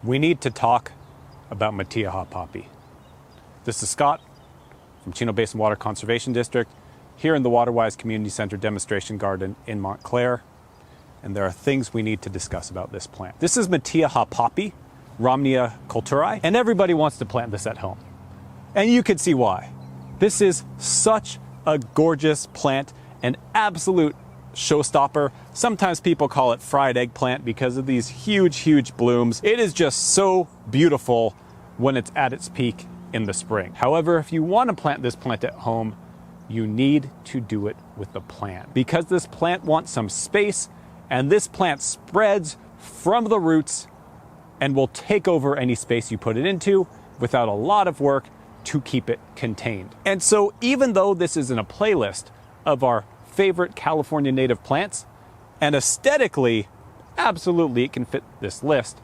We need to talk about Matilija poppy. This is Scott from Chino Basin Water Conservation District here in the Waterwise Community Center Demonstration Garden in Montclair, and there are things we need to discuss about this plant. This is Matilija poppy, Romneya coulteri, and everybody wants to plant this at home. And you can see why. This is such a gorgeous plant, an absolute showstopper. Sometimes people call it fried eggplant because of these huge blooms. It is just so beautiful when it's at its peak in the spring. However, if you want to plant this plant at home, you need to do it with a plan, because this plant wants some space, and this plant spreads from the roots and will take over any space you put it into without a lot of work to keep it contained. And so even though this is in a playlist of our favorite California native plants, and aesthetically, absolutely it can fit this list,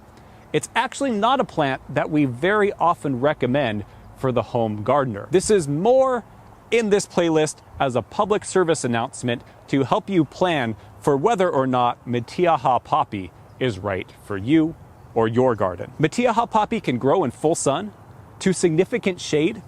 it's actually not a plant that we very often recommend for the home gardener. This is more in this playlist as a public service announcement to help you plan for whether or not Matilija poppy is right for you or your garden. Matilija poppy can grow in full sun to significant shade,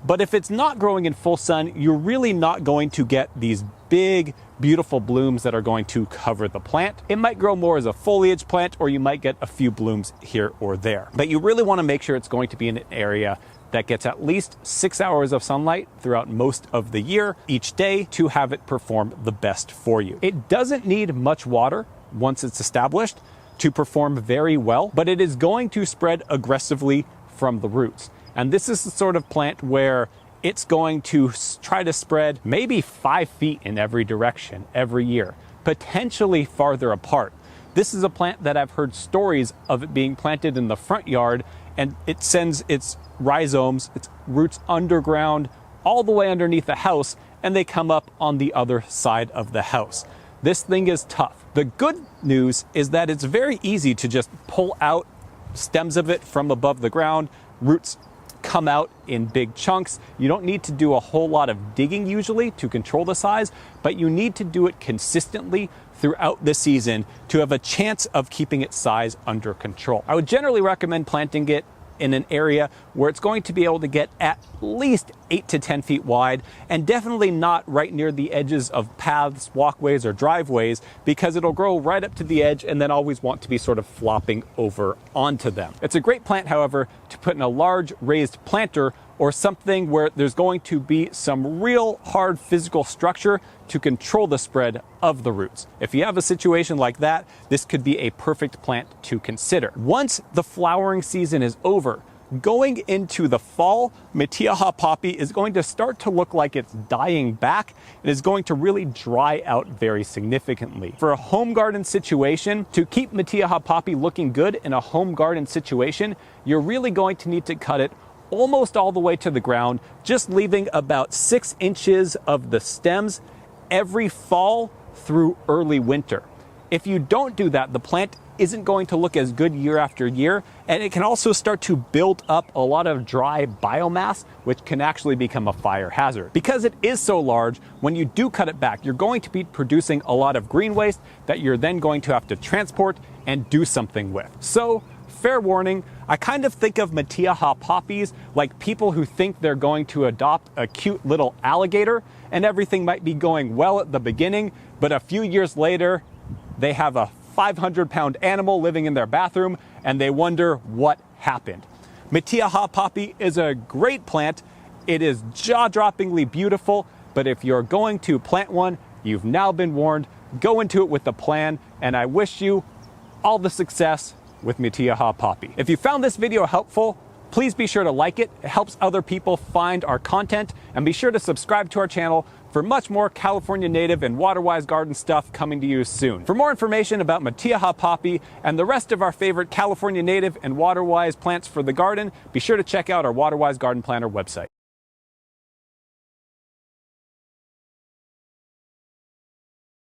but if it's not growing in full sun, you're really not going to get these big, beautiful blooms that are going to cover the plant. It might grow more as a foliage plant, or you might get a few blooms here or there. But you really want to make sure it's going to be in an area that gets at least 6 hours of sunlight throughout most of the year, each day, to have it perform the best for you. It doesn't need much water once it's established to perform very well, but it is going to spread aggressively from the roots. And this is the sort of plant where it's going to try to spread maybe 5 feet in every direction every year, potentially farther apart. This is a plant that I've heard stories of it being planted in the front yard, and it sends its rhizomes, its roots underground, all the way underneath the house, and they come up on the other side of the house. This thing is tough. The good news is that it's very easy to just pull out stems of it from above the ground. Roots come out in big chunks. You don't need to do a whole lot of digging usually to control the size, but you need to do it consistently throughout the season to have a chance of keeping its size under control. I would generally recommend planting it in an area where it's going to be able to get at least 8 to 10 feet wide, and definitely not right near the edges of paths, walkways, or driveways, because it'll grow right up to the edge and then always want to be sort of flopping over onto them. It's a great plant, however, to put in a large raised planter or something where there's going to be some real hard physical structure to control the spread of the roots. If you have a situation like that, this could be a perfect plant to consider. Once the flowering season is over, going into the fall, Matilija poppy is going to start to look like it's dying back and is going to really dry out very significantly. For a home garden situation, to keep Matilija poppy looking good in a home garden situation, you're really going to need to cut it almost all the way to the ground, just leaving about 6 inches of the stems every fall through early winter. If you don't do that, the plant isn't going to look as good year after year, and it can also start to build up a lot of dry biomass, which can actually become a fire hazard. Because it is so large, when you do cut it back, you're going to be producing a lot of green waste that you're then going to have to transport and do something with. So, fair warning, I kind of think of Matilija poppies like people who think they're going to adopt a cute little alligator, and everything might be going well at the beginning, but a few years later, they have a 500-pound animal living in their bathroom, and they wonder what happened. Matilija poppy is a great plant. It is jaw-droppingly beautiful, but if you're going to plant one, you've now been warned. Go into it with a plan, and I wish you all the success with Matilija poppy. If you found this video helpful, please be sure to like it. It helps other people find our content, and be sure to subscribe to our channel for much more California native and Waterwise garden stuff coming to you soon. For more information about Matilija poppy and the rest of our favorite California native and Waterwise plants for the garden, be sure to check out our Waterwise Garden Planner website.